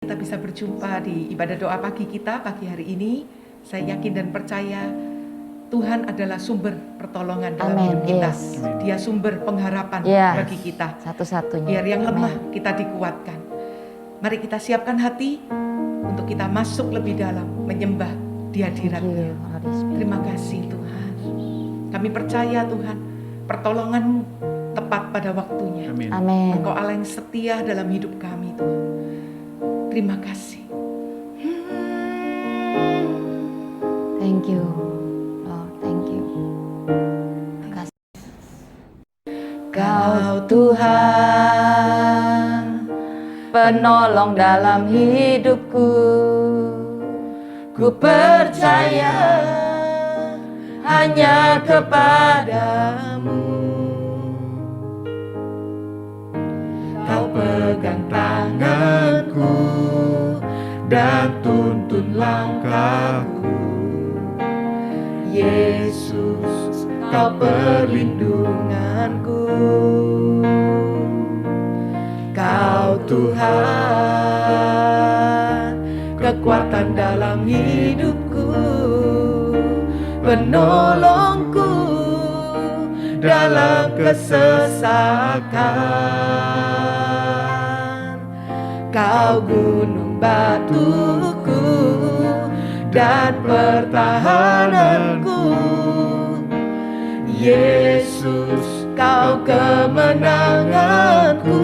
Kita bisa berjumpa di ibadah doa pagi kita pagi hari ini. Saya yakin dan percaya Tuhan adalah sumber pertolongan dalam hidup kita. Dia sumber pengharapan bagi kita. Satu-satunya. Biar yang lemah kita dikuatkan. Mari kita siapkan hati untuk kita masuk lebih dalam menyembah di hadirat-Nya. Terima kasih Tuhan. Kami percaya Tuhan, pertolongan-Mu tepat pada waktunya. Amin. Engkau Allah yang setia dalam hidup kami Tuhan. Terima kasih. Thank you. Lord, thank you. Kasih. Kau Tuhan, penolong dalam hidupku. Ku percaya hanya kepadamu. Kau pegang tanganku dan tuntun langkahku. Yesus, Kau perlindunganku. Kau Tuhan, kekuatan dalam hidupku, penolongku dalam kesesakan. Kau gunung batuku dan pertahananku. Yesus, Kau kemenanganku.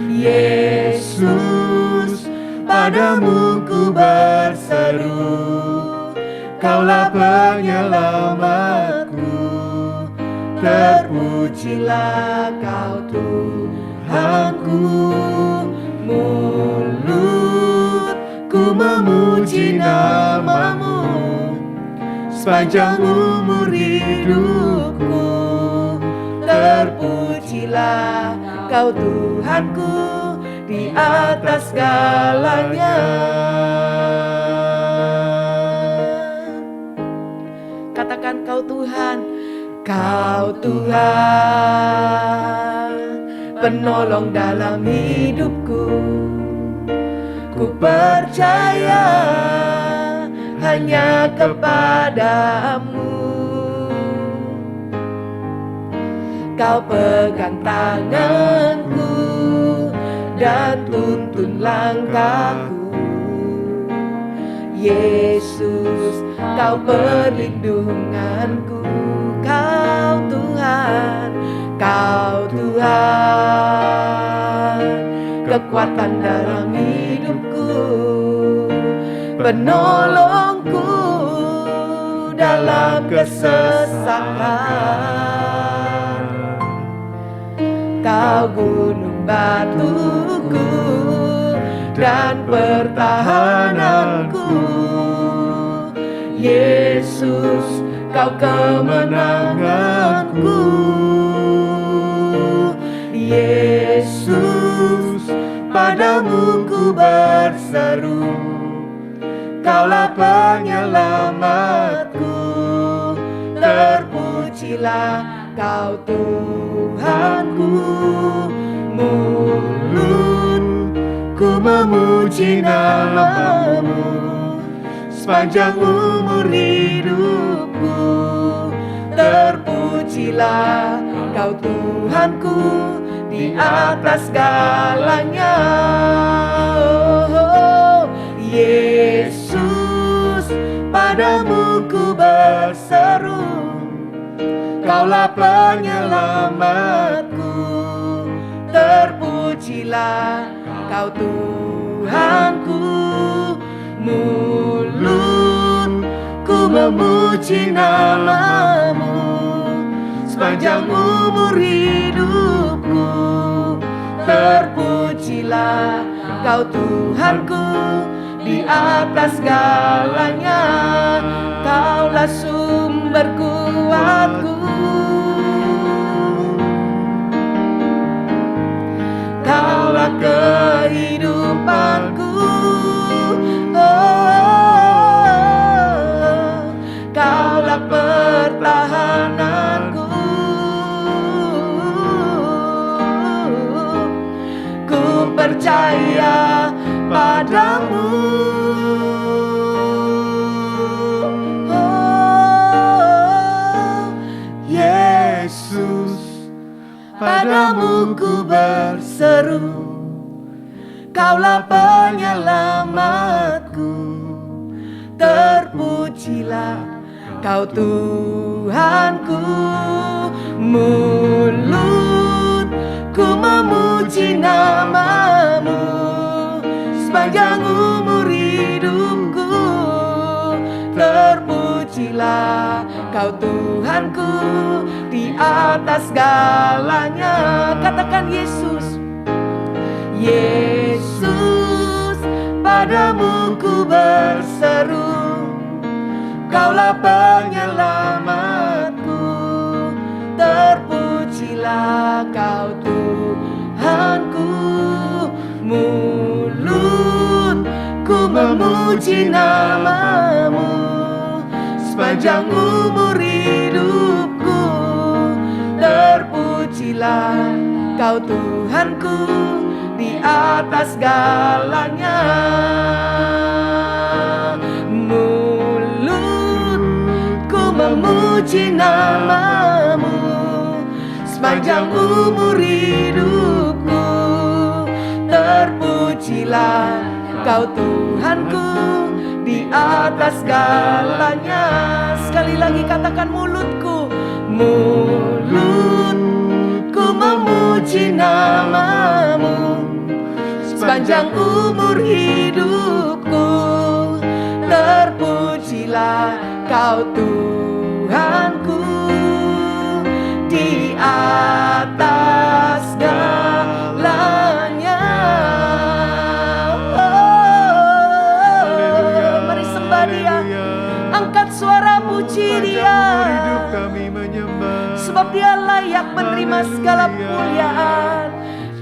Yesus, padamu ku berseru. Kaulah penyelamatku. Terpujilah Kau Tuhanku. Mulutku memuji nama-Mu sepanjang umur hidupku. Terpujilah Kau Tuhanku di atas segalanya. Katakan Kau Tuhan, Kau Tuhan, penolong dalam hidupku. Ku percaya hanya kepadamu. Kau pegang tanganku dan tuntun langkahku. Yesus, Kau perlindunganku. Kau Tuhan, Kau Tuhan, kekuatan dalam hidupku, penolongku dalam kesesakan. Kau gunung batuku dan pertahananku. Yesus, Kau kemenanganku. Yesus, padamu ku berseru. Kaulah penyelamatku. Terpujilah Kau Tuhanku. Mulutku memuji nama-Mu sepanjang umur hidupku. Terpujilah Kau Tuhanku di atas segalanya. Oh, Yesus, padamu ku berseru. Kaulah penyelamatku. Terpujilah Kau Tuhanku. Mulutku memuji nama-Mu sepanjang umur hidupku. Terpujilah Kau Tuhanku di atas segalanya. Kaulah sumber kuatku. Kaulah kehidupanku. Kaulah pertahananku. Ku percaya padamu. Oh, Yesus, padamu ku berseru, Kaulah penyelamatku. Terpujilah Kau Tuhanku. Mulutku memuji namamu sepanjang umur hidupku. Terpujilah Kau Tuhanku di atas segalanya. Katakan Yesus. Yesus, padamu ku berseru, Kaulah penyelamatku. Terpujilah Kau Tuhanku. Mulutku memuji namamu sepanjang umur hidupku. Terpujilah Kau Tuhanku di atas segalanya. Mulutku memuji namamu sepanjang umur hidupku. Terpujilah Kau Tuhanku di atas segalanya. Sekali lagi katakan mulutku. Mulutku memuji namamu sepanjang umur hidupku. Terpujilah Kau Tuhanku di atas segalanya. Oh, mari sembah Dia, angkat suara puji Dia, sebab Dia layak menerima segala kemuliaan.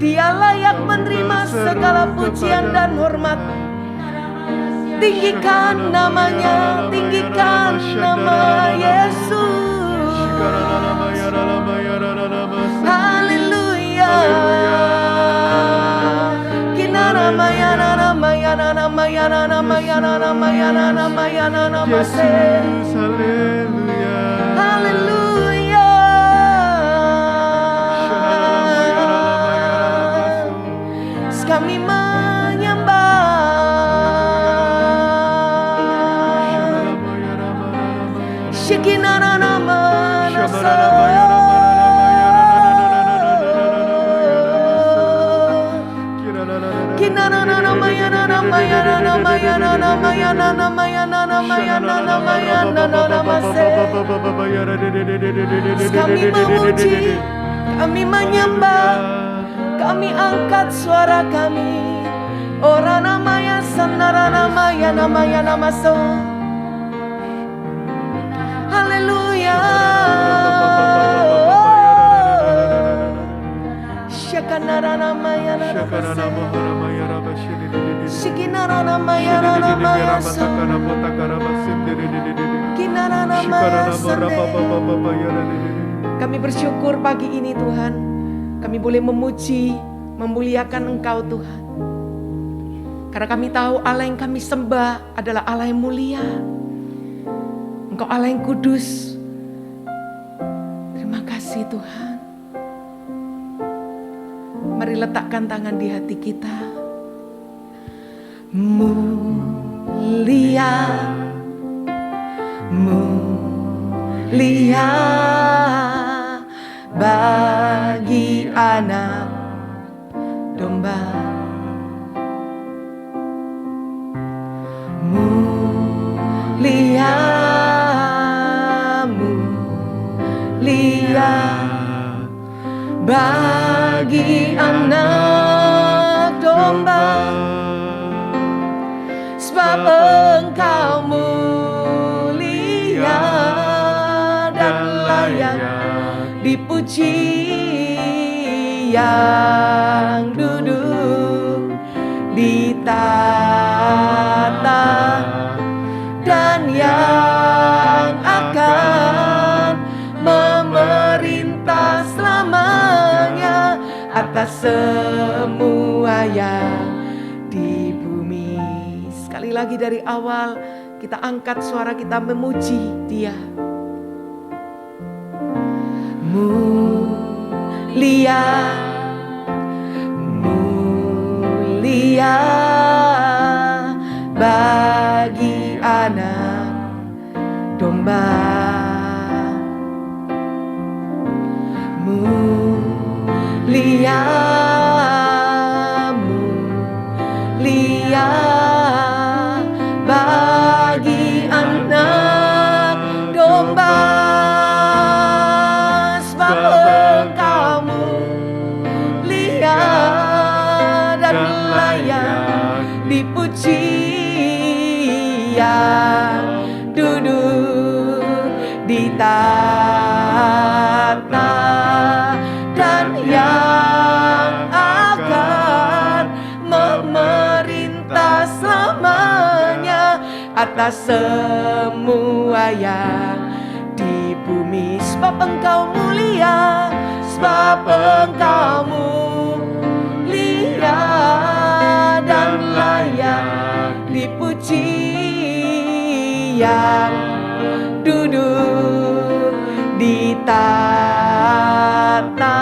Dia layak menerima segala pujian dan hormat. Tinggikan namanya, tinggikan nama Yesus. Haleluya. Kinara mayana namayana namayana namayana namayana namayana namase. Haleluya. Kami menyembah. Shekinah nama nasa. Kinana namayana namayana namayana namayana namayana namayana namayana namase. Kami memuji, kami menyembah, kami angkat suara kami. Ora namaya sanara namaya namaya namaso. Haleluya. Shakanara namaya namaso. Shikinara namaya namaya so. Kinara namaya sande. Kami bersyukur pagi ini Tuhan, kami boleh memuji, memuliakan Engkau Tuhan. Karena kami tahu Allah yang kami sembah adalah Allah yang mulia. Engkau Allah yang kudus. Terima kasih Tuhan. Mari letakkan tangan di hati kita. Mulia, mulia bagi anak domba. Mulia, mulia bagi anak domba. Sebab Engkau mulia dan layak dipuji, yang duduk di tahta dan yang akan memerintah selamanya atas semua yang di bumi. Sekali lagi dari awal kita angkat suara kita memuji Dia. Mulia, mulia bagi anak domba. Mulia, mulia bagi anak domba. Sebab Engkau mulia dan layak dipuji, yang duduk di tahta dan yang akan memerintah selamanya atas semua yang di bumi. Sebab Engkau mulia, sebab Engkau mulia dan layak dipuji, yang duduk di tahta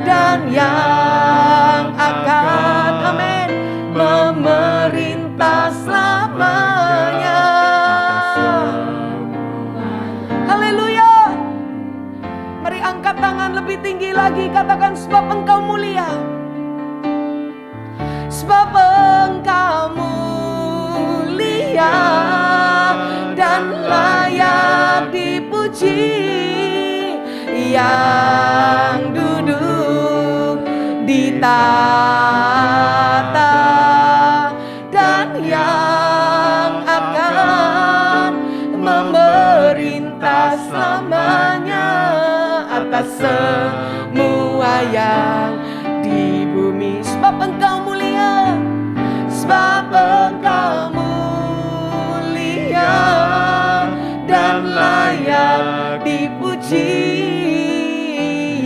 dan yang akan, amin, memerintah selamanya. Haleluya. Mari angkat tangan lebih tinggi lagi, katakan sebab Engkau mulia, sebab Engkau mulia dan layak dipuji, yang duduk di tahta dan yang akan memerintah selamanya atas semua yang di bumi. Sebab Engkau mulia, sebab Engkau mulia dan layak dipuji,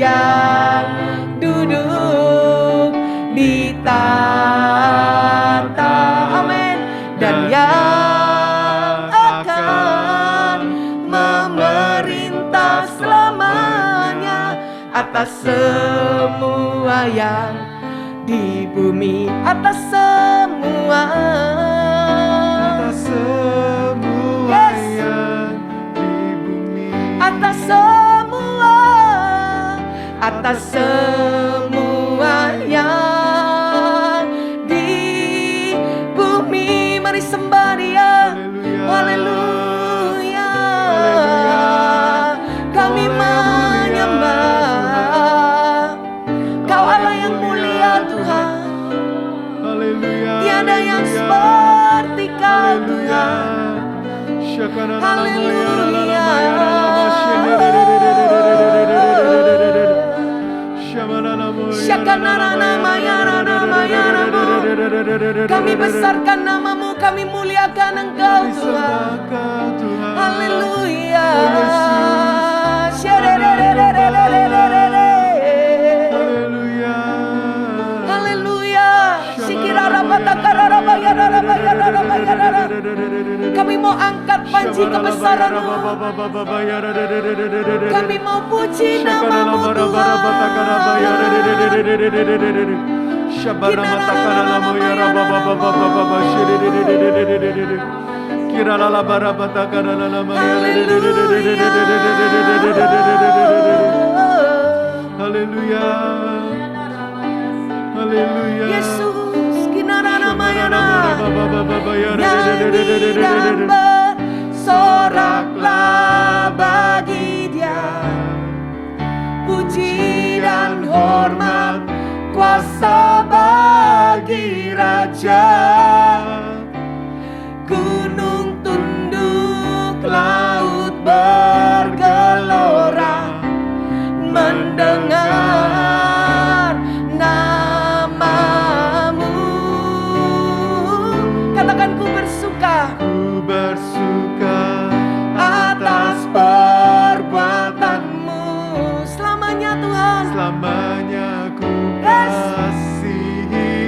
yang duduk di tahta, amin, dan yang akan memerintah selamanya atas semua yang di bumi, atas semua, Atas semua yang di bumi, atas semua, atas semua yang di bumi. Mari sembah Dia. Haleluya. Kami menyembah Kau Allah yang mulia Tuhan. haleluya, Tiada yang seperti Kau Tuhan. Kami besarkan nama-Mu, kami muliakan Engkau Tuhan. Haleluya. Kami mau angkat panji kebesaran-Mu. Kami mau puji nama-Mu Tuhan. Haleluya, haleluya, Yesus, kinarana mayana, nyanyi dan bersoraklah bagi Dia, puji dan hormat, kuasa bagi Raja. Gunung tunduk, laut bergelora, mendengar nama-Mu. Katakan ku bersuka, ku bersuka atas perbuatan-Mu selamanya Tuhan. selamanya ku kasihi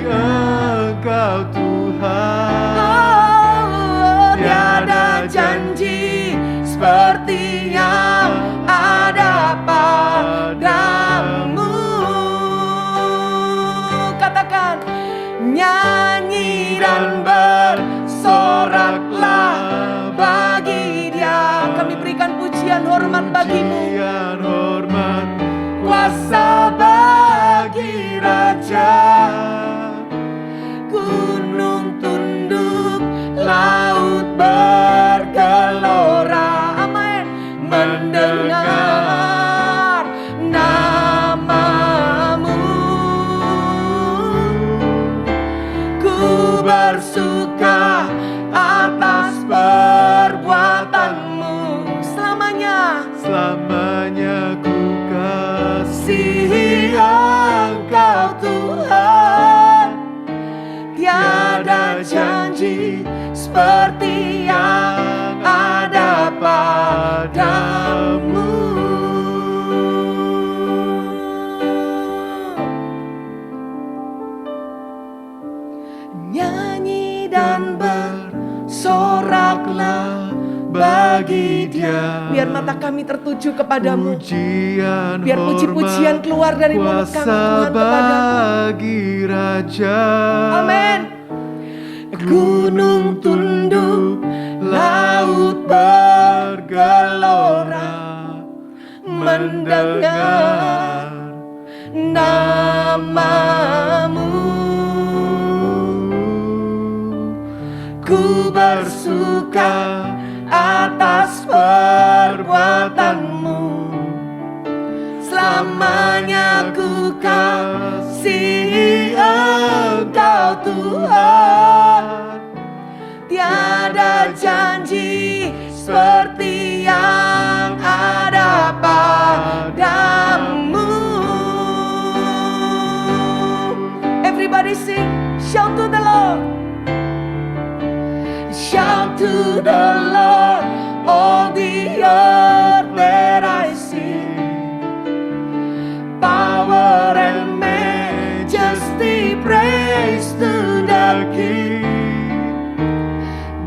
dan bersoraklah bagi Dia. Kami berikan pujian hormat bagimu. Pujian hormat Kuasa bagi Raja. Gunung tunduk, laut bergelora. Amin. Mendengar namamu, ku bersuka atas perbuatanmu. Selamanya ku kasihi Engkau Tuhan. Tiada janji seperti yang ada padamu. Nyanyi dan bersoraklah bagi Dia. Biar mata kami tertuju kepadamu. Biar puji-pujian keluar dari mulut kami Tuhan kepadamu. bagi Raja. Amin. Gunung tunduk, laut bergelora, mendengar namamu. Ku bersuka atas perbuatanmu. Selamanya ku kasihi Engkau Tuhan. Tiada janji seperti yang ada padamu. Everybody sing, shout to the Lord. Shout to the Lord, all the earth that I see. Power and majesty, praise to the King.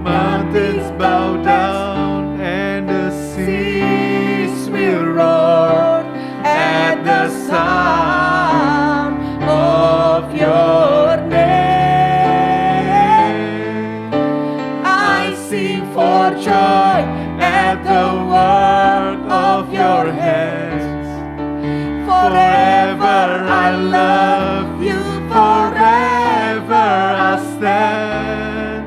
Mountains bow down and the seas will roar at the sound of your name. I sing for joy at the work of your hands. Forever I love you, forever I stand.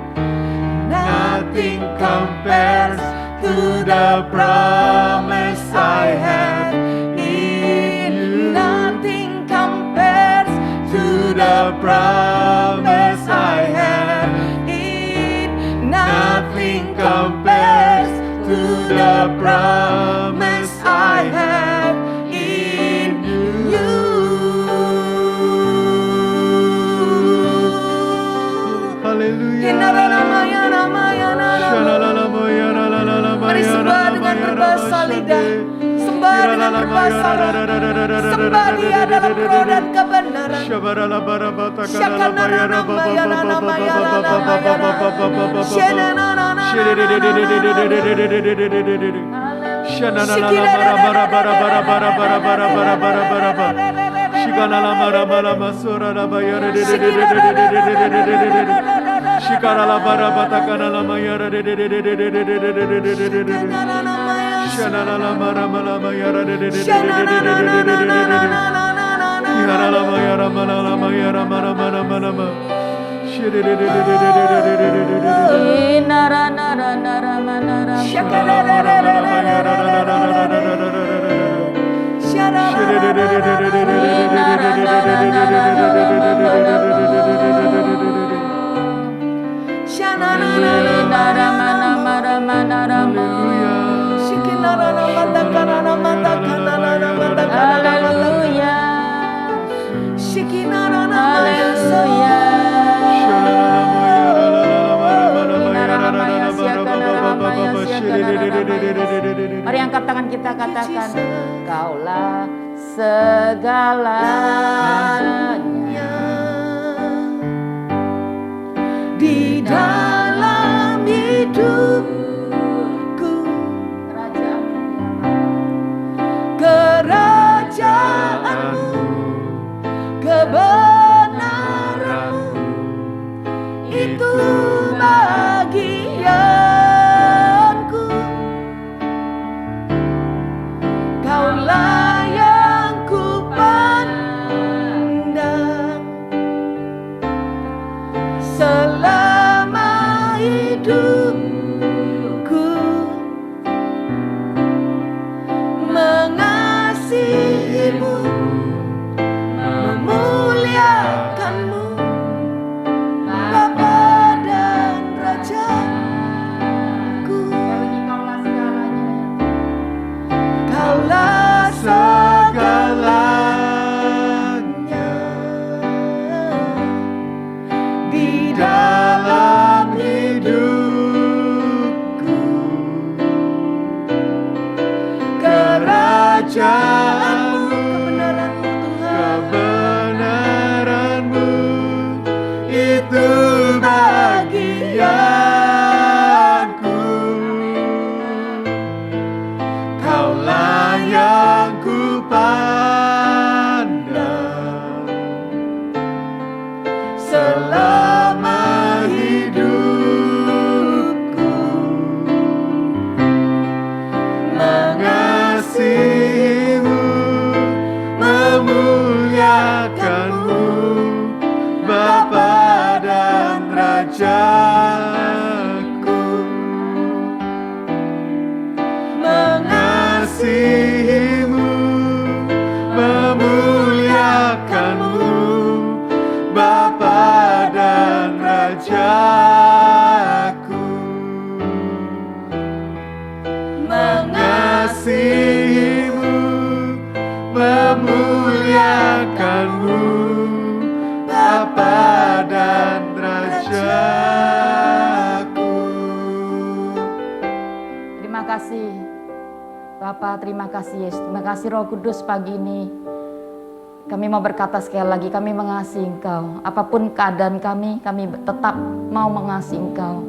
Nothing compares to the promise I have in you. Nothing compares to the promise I have in. Nothing compares to the promise I have in you. Haleluya. Mari sembah dengan berbahasa lidah. Sembah dengan berbahasa roh. Sembah Dia dalam roh dan kebenaran. Shikara la bara batakana la mayara de Shana la mara mala mayara de Yara la mayara mala la mayara mara mara mara ma Shiri de Nara nara nara manara Mari angkat tangan kita, katakan, Kaulah segalanya di dalam hidupku. Kerajaanmu, kebenaranmu, itu hidupku, mengasihimu, memuliakanmu, Bapa dan Rajaku. Kaulah segalanya di dalam hidupku. Kerajaanmu, kebenaranmu, itu bagianku. Kaulah yang ku pandang selama hidupku, mengasihimu, memuliakanmu, Bapa dan Rajaku, mengasihimu, memuliakanmu, Bapa dan Rajaku, mengasihimu, memuliakanmu, Bapa dan Rajaku. Terima kasih Bapak, terima kasih Yesus, terima kasih Roh Kudus. Pagi ini kami mau berkata sekali lagi, kami mengasihi Engkau. Apapun keadaan kami tetap mau mengasihi Engkau.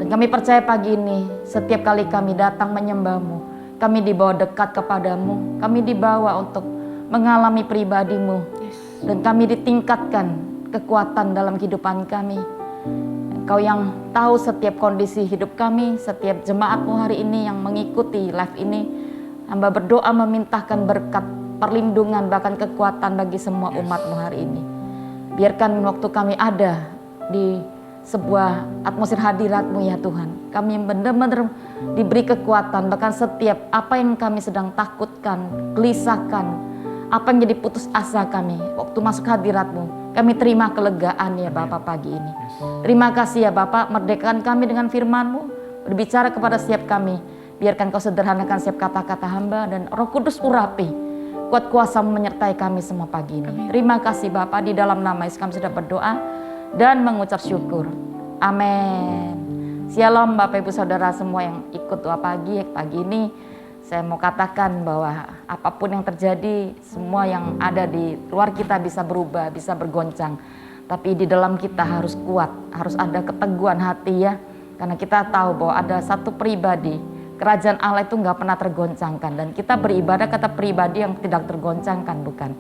Dan kami percaya pagi ini, setiap kali kami datang menyembah-Mu, kami dibawa dekat kepadamu, kami dibawa untuk mengalami pribadi-Mu, dan kami ditingkatkan kekuatan dalam kehidupan kami. Engkau yang tahu setiap kondisi hidup kami, setiap jemaat-Mu hari ini yang mengikuti live ini. Hamba berdoa memintakan berkat, perlindungan, bahkan kekuatan bagi semua umat-Mu hari ini. Biarkan waktu kami ada di sebuah atmosfer hadirat-Mu ya Tuhan, kami benar-benar diberi kekuatan, bahkan setiap apa yang kami sedang takutkan, gelisahkan, apa yang jadi putus asa kami, waktu masuk hadirat-Mu, kami terima kelegaan ya Bapak pagi ini. Terima kasih ya Bapak, merdekakan kami dengan firman-Mu, berbicara kepada setiap kami, biarkan Kau sederhanakan setiap kata-kata hamba, dan Roh Kudus urapi, kuat kuasa menyertai kami semua pagi ini. Terima kasih Bapak, di dalam nama Yesus kami sudah berdoa dan mengucap syukur. Amin. Shalom Bapak Ibu Saudara semua yang ikut doa pagi ini. Saya mau katakan bahwa apapun yang terjadi, semua yang ada di luar kita bisa berubah, bisa bergoncang. Tapi di dalam kita harus kuat, harus ada keteguhan hati ya. Karena kita tahu bahwa ada satu pribadi, kerajaan Allah itu nggak pernah tergoncangkan. Dan kita beribadah kata pribadi yang tidak tergoncangkan, bukan?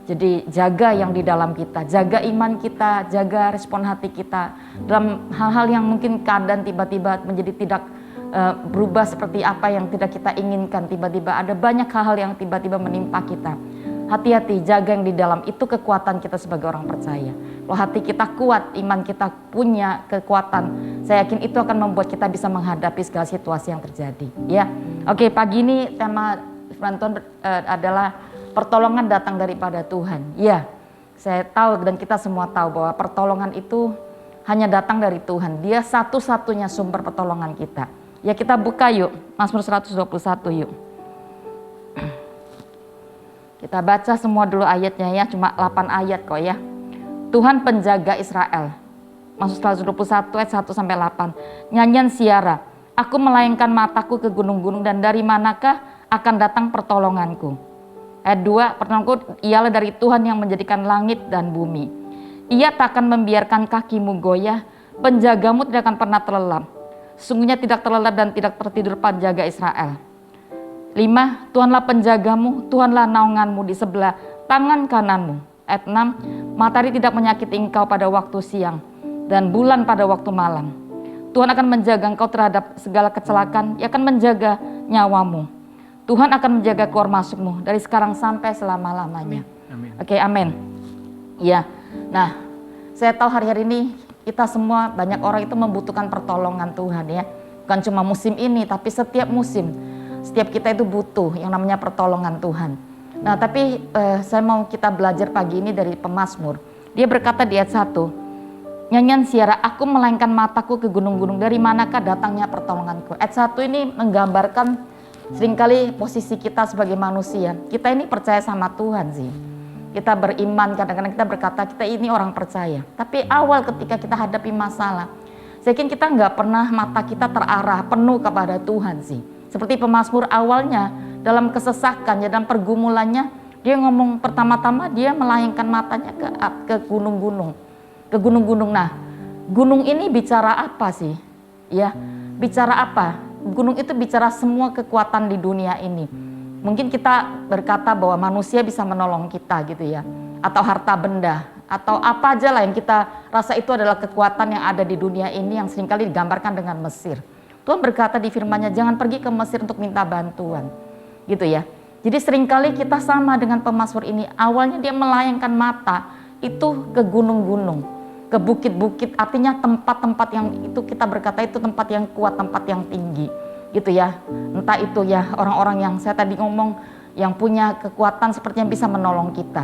Jadi jaga yang di dalam kita, jaga iman kita, jaga respon hati kita. Dalam hal-hal yang mungkin keadaan tiba-tiba menjadi tidak berubah seperti apa yang tidak kita inginkan. Tiba-tiba ada banyak hal-hal yang tiba-tiba menimpa kita. Hati-hati, jaga yang di dalam, itu kekuatan kita sebagai orang percaya. Kalau hati kita kuat, iman kita punya kekuatan, saya yakin itu akan membuat kita bisa menghadapi segala situasi yang terjadi. Ya, oke, pagi ini tema firman Tuhan adalah pertolongan datang daripada Tuhan. Ya, saya tahu dan kita semua tahu bahwa pertolongan itu hanya datang dari Tuhan. Dia satu-satunya sumber pertolongan kita. Ya, kita buka yuk, Mazmur 121 yuk. Kita baca semua dulu ayatnya ya, cuma 8 ayat kok ya. Tuhan penjaga Israel. Mazmur 121 ayat 1 sampai 8. Nyanyian Siara. Aku melayangkan mataku ke gunung-gunung, dan dari manakah akan datang pertolonganku? Ayat 2, pertolonganku ialah dari Tuhan yang menjadikan langit dan bumi. Ia tak akan membiarkan kakimu goyah, penjagamu tidak akan pernah terlelap. Sungguhnya tidak terlelap dan tidak tertidur penjaga Israel. 5, Tuhanlah penjagamu, Tuhanlah naunganmu di sebelah tangan kananmu. Ayat 6, matahari tidak menyakiti engkau pada waktu siang, dan bulan pada waktu malam. Tuhan akan menjaga engkau terhadap segala kecelakaan, Ia akan menjaga nyawamu. Tuhan akan menjaga keluar masukmu dari sekarang sampai selama-lamanya. Oke, amin. Ya, nah saya tahu hari-hari ini Kita semua, banyak orang itu membutuhkan pertolongan Tuhan ya. Bukan cuma musim ini, tapi setiap musim. Setiap kita itu butuh yang namanya pertolongan Tuhan. Nah tapi saya mau kita belajar pagi ini dari pemazmur. Dia berkata di ayat 1, nyanyian Siara, aku melengkan mataku ke gunung-gunung, dari manakah datangnya pertolonganku. Ayat 1 ini menggambarkan seringkali posisi kita sebagai manusia. Kita ini percaya sama Tuhan sih. Kita beriman, kadang-kadang kita berkata kita ini orang percaya. Tapi awal ketika kita hadapi masalah, saya yakin kita nggak pernah mata kita terarah penuh kepada Tuhan sih. Seperti pemazmur awalnya, dalam kesesakan, dalam pergumulannya, dia ngomong pertama-tama dia melayangkan matanya ke gunung-gunung. Ke gunung-gunung. Nah, gunung ini bicara apa sih? Ya, bicara apa? Gunung itu bicara semua kekuatan di dunia ini. Mungkin kita berkata bahwa manusia bisa menolong kita gitu ya. Atau harta benda. Atau apa aja lah yang kita rasa itu adalah kekuatan yang ada di dunia ini yang seringkali digambarkan dengan Mesir. Tuhan berkata di firman-Nya, jangan pergi ke Mesir untuk minta bantuan. Gitu ya. Jadi seringkali kita sama dengan pemazmur ini. Awalnya dia melayangkan mata itu ke gunung-gunung. Ke bukit-bukit, artinya tempat-tempat yang itu kita berkata itu tempat yang kuat, tempat yang tinggi. Gitu ya, entah itu ya orang-orang yang saya tadi ngomong yang punya kekuatan sepertinya bisa menolong kita.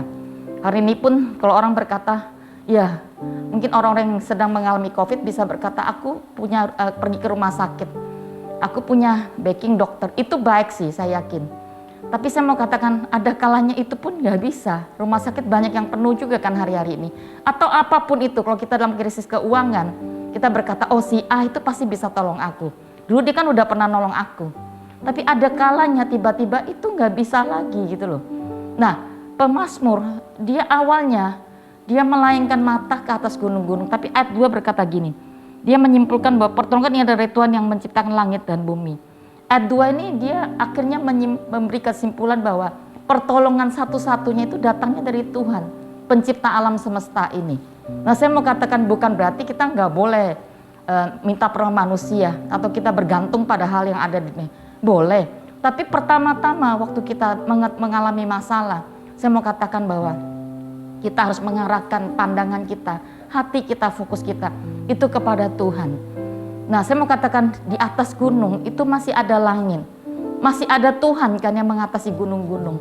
Hari ini pun kalau orang berkata, ya mungkin orang-orang yang sedang mengalami COVID bisa berkata, aku punya pergi ke rumah sakit, aku punya backing dokter, itu baik sih saya yakin. Tapi saya mau katakan ada kalanya itu pun nggak bisa, rumah sakit banyak yang penuh juga kan hari-hari ini. Atau apapun itu, kalau kita dalam krisis keuangan, kita berkata, oh si A itu pasti bisa tolong aku. Dulu dia kan udah pernah nolong aku. Tapi ada kalanya tiba-tiba itu nggak bisa lagi gitu loh. Nah pemazmur dia awalnya dia melayangkan mata ke atas gunung-gunung. Tapi ayat 2 berkata gini. Dia menyimpulkan bahwa pertolongan ini dari Tuhan yang menciptakan langit dan bumi. Ayat 2 ini dia akhirnya memberi kesimpulan bahwa pertolongan satu-satunya itu datangnya dari Tuhan. Pencipta alam semesta ini. Nah saya mau katakan bukan berarti kita nggak boleh minta pertolongan manusia atau kita bergantung pada hal yang ada di sini. Boleh. Tapi pertama-tama waktu kita mengalami masalah, saya mau katakan bahwa kita harus mengarahkan pandangan kita, hati kita, fokus kita itu kepada Tuhan. Nah, saya mau katakan di atas gunung itu masih ada langit. Masih ada Tuhan kan yang mengatasi gunung-gunung.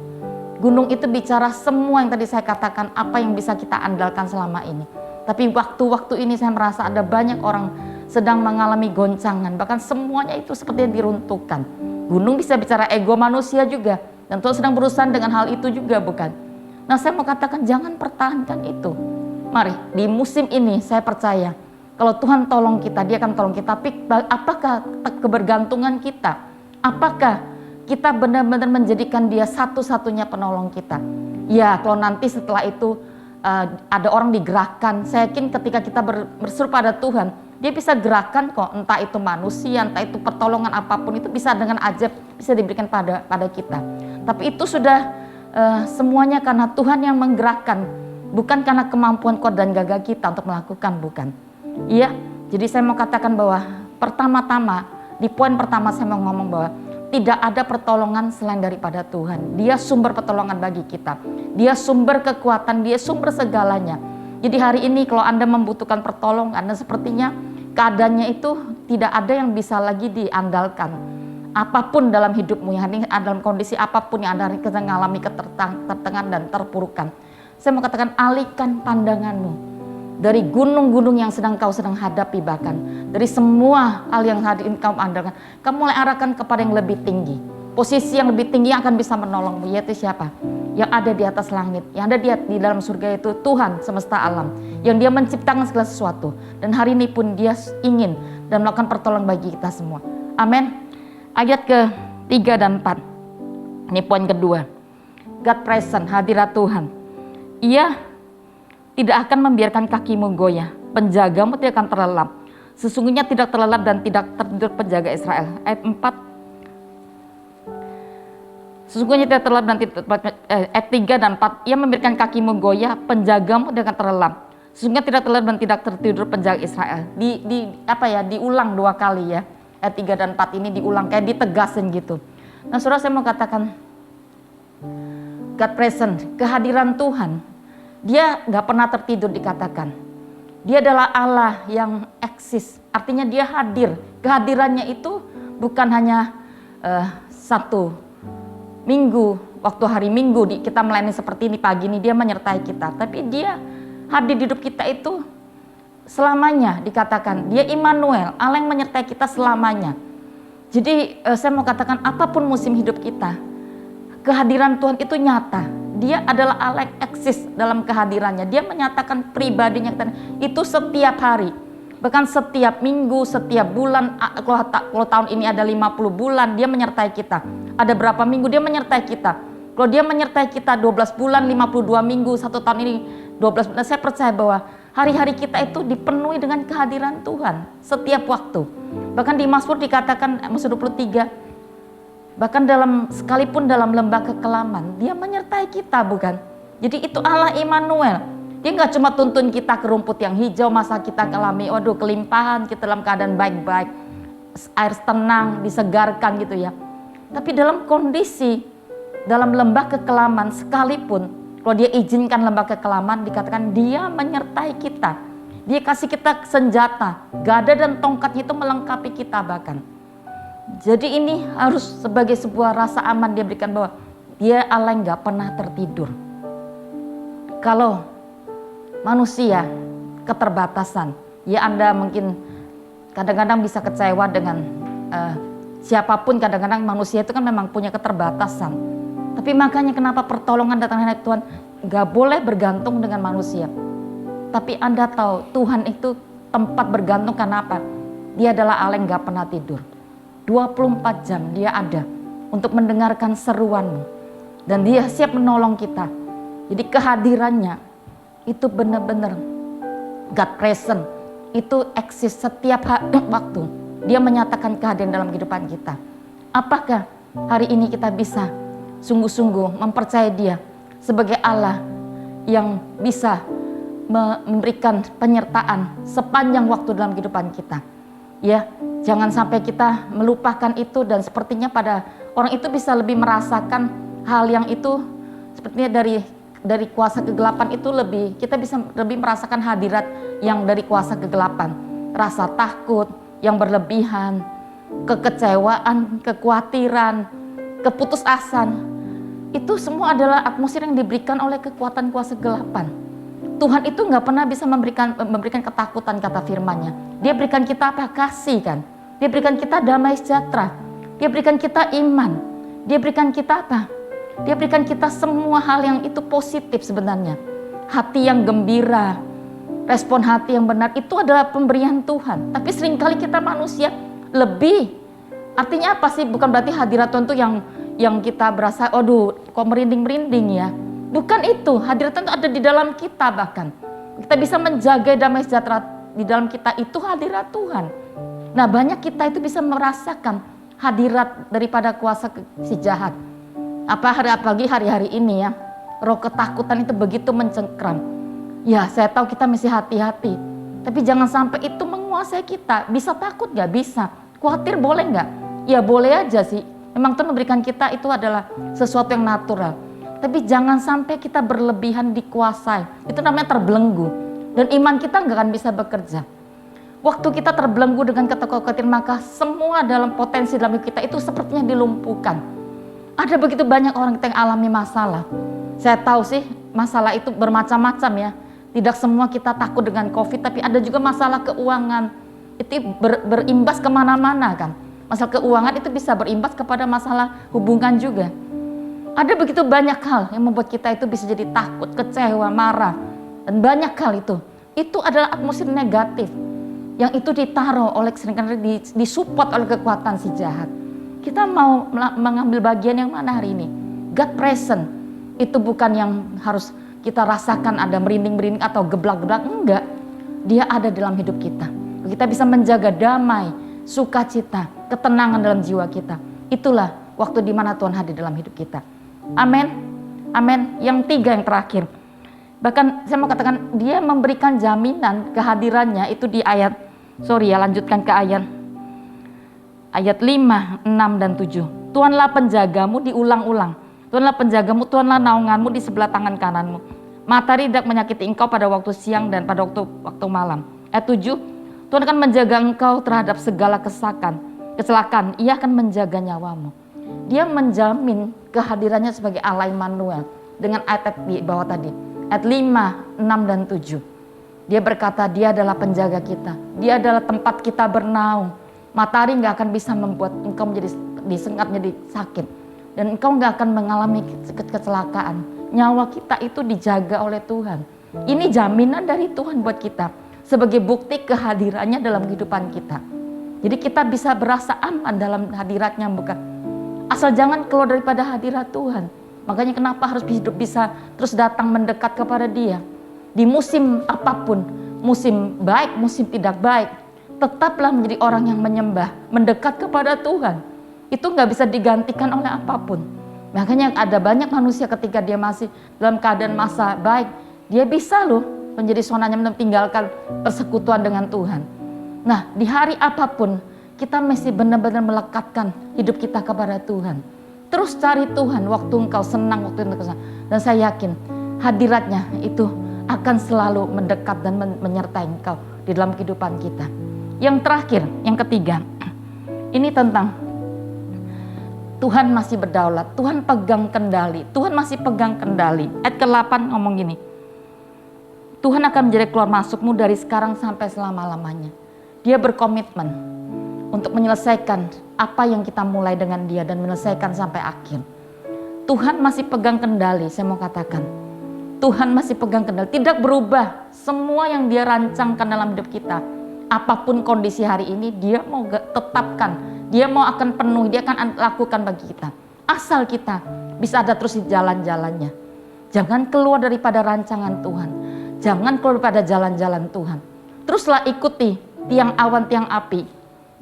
Gunung itu bicara semua yang tadi saya katakan, apa yang bisa kita andalkan selama ini. Tapi waktu-waktu ini saya merasa ada banyak orang sedang mengalami goncangan, bahkan semuanya itu sepertinya diruntuhkan. Gunung bisa bicara ego manusia juga, dan Tuhan sedang berurusan dengan hal itu juga bukan? Nah saya mau katakan jangan pertahankan itu. Mari di musim ini saya percaya kalau Tuhan tolong kita, dia akan tolong kita. Tapi apakah kebergantungan kita? Apakah kita benar-benar menjadikan dia satu-satunya penolong kita? Ya kalau nanti setelah itu ada orang digerakkan, saya yakin ketika kita berseru pada Tuhan, dia bisa gerakan kok, entah itu manusia, entah itu pertolongan apapun, itu bisa dengan ajaib, bisa diberikan pada kita. Tapi itu sudah semuanya karena Tuhan yang menggerakkan, bukan karena kemampuan kuat dan gagah kita untuk melakukan, bukan. Iya, jadi saya mau katakan bahwa pertama-tama, di poin pertama saya mau ngomong bahwa tidak ada pertolongan selain daripada Tuhan. Dia sumber pertolongan bagi kita. Dia sumber kekuatan, dia sumber segalanya. Jadi hari ini kalau Anda membutuhkan pertolongan, Anda sepertinya keadaannya itu tidak ada yang bisa lagi diandalkan. Apapun dalam hidupmu, yang dalam kondisi apapun yang Anda mengalami ketertengan dan terpurukan. Saya mau katakan alihkan pandanganmu dari gunung-gunung yang kau sedang hadapi, bahkan dari semua hal yang hadir kamu andalkan. Kamu mulai arahkan kepada yang lebih tinggi. Posisi yang lebih tinggi yang akan bisa menolongmu, yaitu siapa? Yang ada di atas langit, yang ada di dalam surga, itu Tuhan semesta alam, yang dia menciptakan segala sesuatu. Dan hari ini pun dia ingin dan melakukan pertolongan bagi kita semua. Amin. Ayat ke-3 dan 4. Ini poin kedua. God present, hadirat Tuhan. Ia tidak akan membiarkan kakimu goyah. Penjagamu tidak akan terlelap. Sesungguhnya tidak terlelap dan tidak tertidur penjaga Israel. Ayat 4. Sesungguhnya tidak terlelap dan tidak, ayat 3 dan 4. Ia memberikan kakimu goyah, penjagamu tidak akan terlelap. Sesungguhnya tidak terlelap dan tidak tertidur penjaga Israel. Diulang 2 kali ya. Ayat 3 dan 4 ini diulang, kayak ditegasin gitu. Nah saudara, saya mau katakan God present, kehadiran Tuhan, dia gak pernah tertidur dikatakan. Dia adalah Allah yang eksis, artinya dia hadir. Kehadirannya itu bukan hanya satu minggu, waktu hari Minggu kita melayani seperti ini pagi ini dia menyertai kita, tapi dia hadir di hidup kita itu selamanya. Dikatakan dia Immanuel, Allah yang menyertai kita selamanya. Jadi saya mau katakan apapun musim hidup kita, kehadiran Tuhan itu nyata. Dia adalah Allah yang eksis dalam kehadirannya. Dia menyatakan pribadinya itu setiap hari, bahkan setiap minggu, setiap bulan. Kalau tahun ini ada 50 bulan, dia menyertai kita. Ada berapa minggu dia menyertai kita. Kalau dia menyertai kita 12 bulan, 52 minggu, 1 tahun ini 12 bulan, saya percaya bahwa hari-hari kita itu dipenuhi dengan kehadiran Tuhan setiap waktu. Bahkan di Mazmur dikatakan, Mazmur 23, bahkan sekalipun dalam lembah kekelaman, dia menyertai kita, bukan? Jadi itu Allah Immanuel. Dia nggak cuma tuntun kita ke rumput yang hijau, masa kita alami, waduh kelimpahan, kita dalam keadaan baik-baik, air tenang, disegarkan gitu ya. Tapi dalam kondisi, dalam lembah kekelaman sekalipun, kalau dia izinkan lembah kekelaman, dikatakan dia menyertai kita. Dia kasih kita senjata, gada dan tongkatnya itu melengkapi kita bahkan. Jadi ini harus sebagai sebuah rasa aman dia berikan bahwa dia Allah yang gak pernah tertidur. Kalau manusia keterbatasan, ya Anda mungkin kadang-kadang bisa kecewa dengan siapapun. Kadang-kadang manusia itu kan memang punya keterbatasan. Tapi makanya kenapa pertolongan datang dari Tuhan gak boleh bergantung dengan manusia. Tapi Anda tahu Tuhan itu tempat bergantung karena apa? Dia adalah Allah yang gak pernah tidur. 24 jam dia ada untuk mendengarkan seruanmu. Dan dia siap menolong kita. Jadi kehadirannya itu benar-benar God present. Itu eksis setiap waktu. Dia menyatakan kehadiran dalam kehidupan kita. Apakah hari ini kita bisa sungguh-sungguh mempercayai dia sebagai Allah yang bisa memberikan penyertaan sepanjang waktu dalam kehidupan kita? Ya, jangan sampai kita melupakan itu, dan sepertinya pada orang itu bisa lebih merasakan hal yang itu sepertinya dari kuasa kegelapan itu kita bisa lebih merasakan hadirat yang dari kuasa kegelapan. Rasa takut yang berlebihan, kekecewaan, kekhawatiran, keputusasaan. Itu semua adalah atmosfer yang diberikan oleh kekuatan kuasa kegelapan. Tuhan itu nggak pernah bisa memberikan ketakutan, kata firman-Nya. Dia berikan kita apa? Kasih kan. Dia berikan kita damai sejahtera. Dia berikan kita iman. Dia berikan kita apa? Dia berikan kita semua hal yang itu positif sebenarnya. Hati yang gembira, respon hati yang benar, itu adalah pemberian Tuhan. Tapi seringkali kita manusia lebih. Artinya apa sih? Bukan berarti hadirat Tuhan itu yang kita berasa, aduh kok merinding-merinding ya. Bukan itu, hadirat Tuhan itu ada di dalam kita bahkan. Kita bisa menjaga damai sejahtera di dalam kita, itu hadirat Tuhan. Nah banyak kita itu bisa merasakan hadirat daripada kuasa si jahat. Apalagi hari-hari ini ya, roh ketakutan itu begitu mencengkram. Ya saya tahu kita mesti hati-hati, tapi jangan sampai itu menguasai kita. Bisa takut gak? Bisa. Khawatir boleh gak? Ya boleh aja sih. Memang Tuhan memberikan kita itu adalah sesuatu yang natural. Tapi jangan sampai kita berlebihan dikuasai. Itu namanya terbelenggu. Dan iman kita gak akan bisa bekerja. Waktu kita terbelenggu dengan kekhawatiran, maka semua dalam potensi dalam hidup kita itu sepertinya dilumpuhkan. Ada begitu banyak orang kita yang alami masalah. Saya tahu sih masalah itu bermacam-macam ya. Tidak semua kita takut dengan COVID, tapi ada juga masalah keuangan. Itu berimbas kemana-mana kan. Masalah keuangan itu bisa berimbas kepada masalah hubungan juga. Ada begitu banyak hal yang membuat kita itu bisa jadi takut, kecewa, marah. Dan banyak hal itu. Itu adalah atmosfer negatif. Yang itu ditaruh oleh seringkali disupport oleh kekuatan si jahat. Kita mau mengambil bagian yang mana hari ini? God present. Itu bukan yang harus kita rasakan ada merinding-merinding atau geblak-geblak. Enggak. Dia ada dalam hidup kita. Kita bisa menjaga damai, sukacita, ketenangan dalam jiwa kita. Itulah waktu di mana Tuhan hadir dalam hidup kita. Amin. Amin. Yang 3 yang terakhir. Bahkan saya mau katakan dia memberikan jaminan kehadirannya itu di lanjutkan ke ayat 5, 6 dan 7. Tuhanlah penjagamu, diulang-ulang. Tuhanlah penjagamu, Tuhanlah naunganmu di sebelah tangan kananmu. Matahari tidak menyakiti engkau pada waktu siang dan pada waktu malam. Ayat 7, Tuhan akan menjaga engkau terhadap segala kecelakaan. Ia akan menjaga nyawamu. Dia menjamin kehadirannya sebagai Allah Immanuel dengan ayat di bawah tadi. Ayat 5, 6, dan 7. Dia berkata dia adalah penjaga kita. Dia adalah tempat kita bernaung. Matahari gak akan bisa membuat engkau menjadi disengat, menjadi sakit. Dan engkau gak akan mengalami kecelakaan. Nyawa kita itu dijaga oleh Tuhan. Ini jaminan dari Tuhan buat kita. Sebagai bukti kehadirannya dalam kehidupan kita. Jadi kita bisa berasa aman dalam hadiratnya, bukan? Asal jangan keluar daripada hadirat Tuhan. Makanya kenapa harus hidup bisa terus datang mendekat kepada Dia. Di musim apapun, musim baik, musim tidak baik, tetaplah menjadi orang yang menyembah, mendekat kepada Tuhan. Itu gak bisa digantikan oleh apapun. Makanya ada banyak manusia ketika dia masih dalam keadaan masa baik, dia bisa loh menjadi sonanya meninggalkan persekutuan dengan Tuhan. Nah, di hari apapun kita mesti benar-benar melekatkan hidup kita kepada Tuhan. Terus cari Tuhan waktu engkau senang, waktu engkau senang. Dan saya yakin hadiratnya itu akan selalu mendekat dan menyertai engkau di dalam kehidupan kita. Yang terakhir, yang ketiga, ini tentang Tuhan masih berdaulat, Tuhan pegang kendali, Tuhan masih pegang kendali. Ayat ke-8 ngomong gini, Tuhan akan menjadi keluar masukmu dari sekarang sampai selama-lamanya. Dia berkomitmen untuk menyelesaikan apa yang kita mulai dengan Dia dan menyelesaikan sampai akhir. Tuhan masih pegang kendali, saya mau katakan. Tuhan masih pegang kendali, tidak berubah. Semua yang Dia rancangkan dalam hidup kita, apapun kondisi hari ini, Dia mau tetapkan. Dia mau akan penuhi, Dia akan lakukan bagi kita. Asal kita bisa ada terus di jalan-jalannya. Jangan keluar daripada rancangan Tuhan. Jangan keluar daripada jalan-jalan Tuhan. Teruslah ikuti tiang awan, tiang api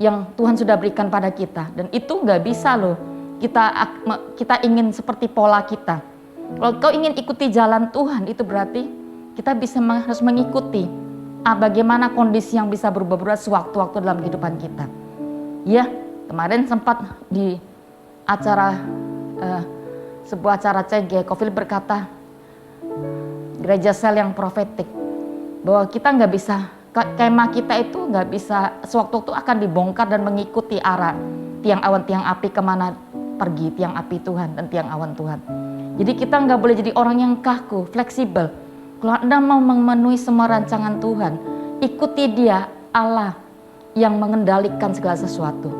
yang Tuhan sudah berikan pada kita. Dan itu gak bisa loh kita ingin seperti pola kita. Kalau kau ingin ikuti jalan Tuhan, itu berarti kita harus mengikuti bagaimana kondisi yang bisa berubah-ubah sewaktu-waktu dalam kehidupan kita. Ya, kemarin sempat di acara sebuah acara CG, Kofil berkata gereja sel yang profetik bahwa kita nggak bisa, kemah kita itu nggak bisa sewaktu-waktu akan dibongkar dan mengikuti arah tiang awan tiang api kemana pergi tiang api Tuhan dan tiang awan Tuhan. Jadi kita nggak boleh jadi orang yang kaku, fleksibel. Kalau Anda mau memenuhi semua rancangan Tuhan, ikuti Dia, Allah yang mengendalikan segala sesuatu.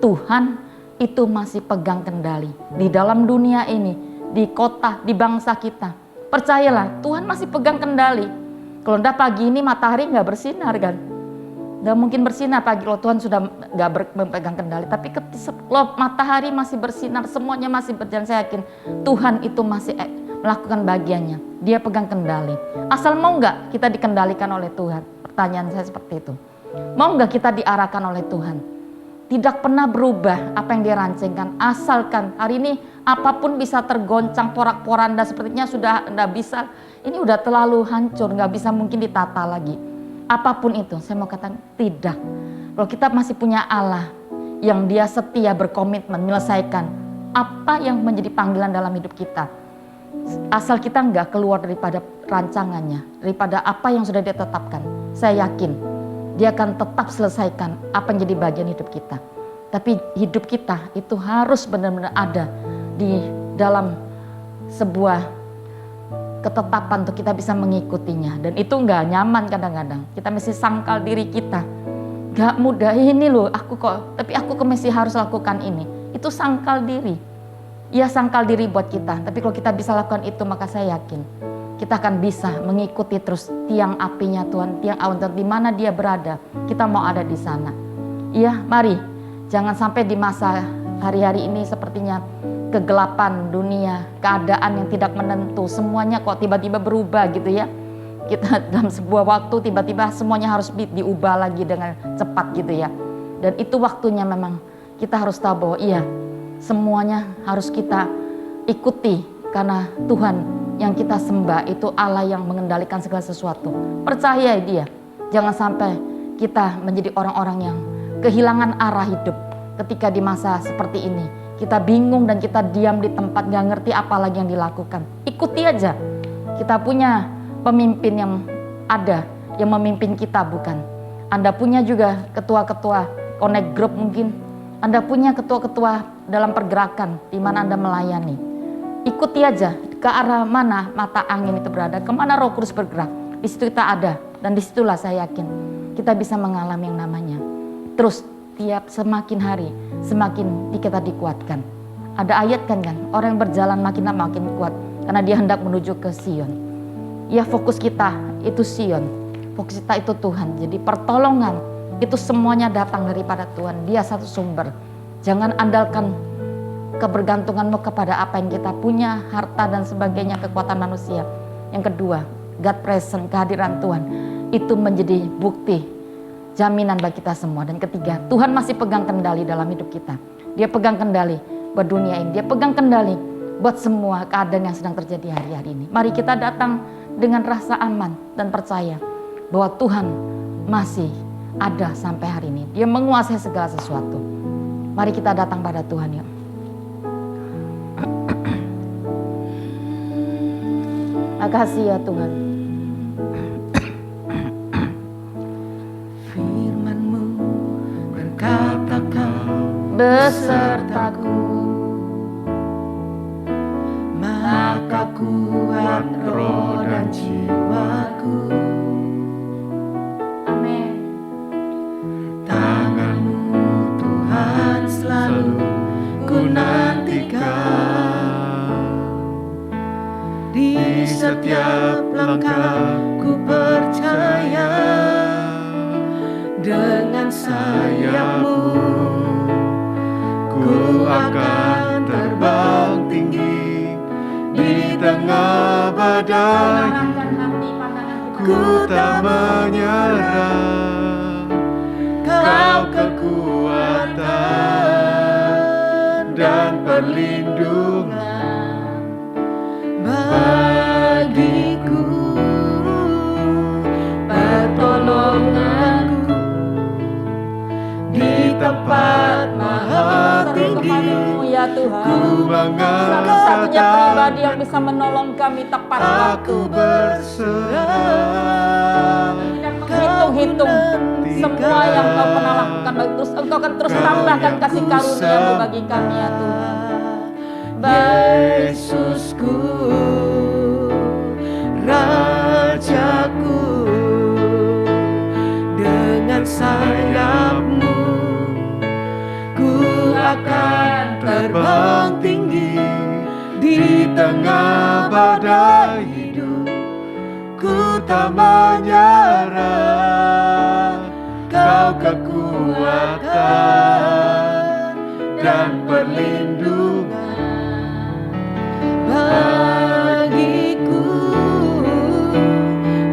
Tuhan itu masih pegang kendali di dalam dunia ini, di kota, di bangsa kita. Percayalah, Tuhan masih pegang kendali. Kalau enggak pagi ini matahari nggak bersinar kan? Nggak mungkin bersinar pagi kalau Tuhan sudah nggak memegang kendali. Tapi kalau matahari masih bersinar, semuanya masih berjalan, saya yakin Tuhan itu masih melakukan bagiannya. Dia pegang kendali. Asal mau nggak kita dikendalikan oleh Tuhan? Pertanyaan saya seperti itu. Mau nggak kita diarahkan oleh Tuhan? Tidak pernah berubah apa yang Dia rancangkan. Asalkan hari ini apapun bisa tergoncang porak-poranda sepertinya sudah nggak bisa. Ini udah terlalu hancur, nggak bisa mungkin ditata lagi. Apapun itu, saya mau katakan tidak. Kalau kita masih punya Allah yang Dia setia berkomitmen menyelesaikan apa yang menjadi panggilan dalam hidup kita. Asal kita nggak keluar daripada rancangannya, daripada apa yang sudah Dia tetapkan. Saya yakin Dia akan tetap selesaikan apa yang jadi bagian hidup kita. Tapi hidup kita itu harus benar-benar ada di dalam sebuah ketetapan untuk kita bisa mengikutinya. Dan itu nggak nyaman kadang-kadang. Kita mesti sangkal diri kita. Nggak mudah ini loh, tapi aku mesti harus lakukan ini. Itu sangkal diri. Ya sangkal diri buat kita. Tapi kalau kita bisa lakukan itu, maka saya yakin kita akan bisa mengikuti terus tiang apinya Tuhan, tiang awan Tuhan, di mana Dia berada, kita mau ada di sana. Iya, mari jangan sampai di masa hari-hari ini sepertinya kegelapan dunia, keadaan yang tidak menentu, semuanya kok tiba-tiba berubah gitu ya. Kita dalam sebuah waktu tiba-tiba semuanya harus diubah lagi dengan cepat gitu ya. Dan itu waktunya memang kita harus tahu bahwa iya, semuanya harus kita ikuti karena Tuhan yang kita sembah itu Allah yang mengendalikan segala sesuatu. Percaya Dia. Jangan sampai kita menjadi orang-orang yang kehilangan arah hidup ketika di masa seperti ini. Kita bingung dan kita diam di tempat, gak ngerti apa lagi yang dilakukan. Ikuti aja. Kita punya pemimpin yang ada, yang memimpin kita, bukan. Anda punya juga ketua-ketua connect group mungkin. Anda punya ketua-ketua dalam pergerakan di mana Anda melayani. Ikuti aja ke arah mana mata angin itu berada, kemana Roh Kudus bergerak. Di situ kita ada, dan disitulah saya yakin kita bisa mengalami yang namanya. Terus tiap semakin hari semakin kita dikuatkan. Ada ayat kan, orang yang berjalan makin lama makin kuat karena dia hendak menuju ke Sion. Ya, fokus kita itu Sion, fokus kita itu Tuhan. Jadi pertolongan itu semuanya datang daripada Tuhan. Dia satu sumber. Jangan andalkan kebergantunganmu kepada apa yang kita punya, harta dan sebagainya, kekuatan manusia. Yang kedua, God present, kehadiran Tuhan itu menjadi bukti, jaminan bagi kita semua. Dan ketiga, Tuhan masih pegang kendali dalam hidup kita. Dia pegang kendali buat dunia ini. Dia pegang kendali buat semua keadaan yang sedang terjadi hari-hari ini. Mari kita datang dengan rasa aman dan percaya bahwa Tuhan masih ada sampai hari ini. Dia menguasai segala sesuatu. Mari kita datang pada Tuhan, yuk. Makasih ya Tuhan. Firman-Mu berkata Kau Besertaku, maka kuat roh dan jiwaku. amin. Tangan-Mu Tuhan selalu ku nantikan. Di setiap langkah ku percaya, dengan sayap-Mu ku akan terbang tinggi. Di tengah badai ku tak menyerah. Kau kekuatan dan perlindungan bagiku, pertolonganku di tempat maha tinggi. Ya Tuhan, Ku mengangkat satu-satunya pribadi yang tanganku, bisa menolong kami tepat aku waktu. berserah. Tidak menghitung-hitung semua yang Kau pernah lakukan, terus Engkau akan terus tambahkan kasih karunia-Mu bagi kami ya Tuhan. Yesusku, Rajaku, dengan sayap-Mu ku akan terbang tinggi. Di tengah badai hidup ku tak menyerah. Kau kekuatan dan perlindungan bagiku,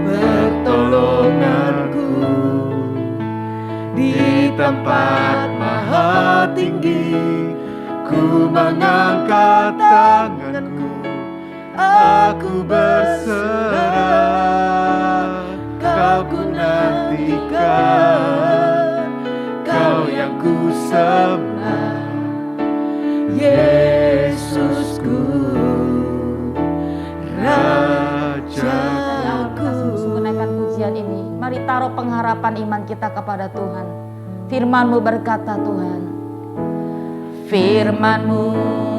pertolonganku di tempat maha tinggi. Ku mengangkat tanganku, aku berserah. Kau ku nantikan, Kau yang ku sembah, Yesusku, Rajaku. Menaikkan pujian ini, mari taruh pengharapan iman kita kepada Tuhan. Firman-Mu berkata Tuhan, Firman-Mu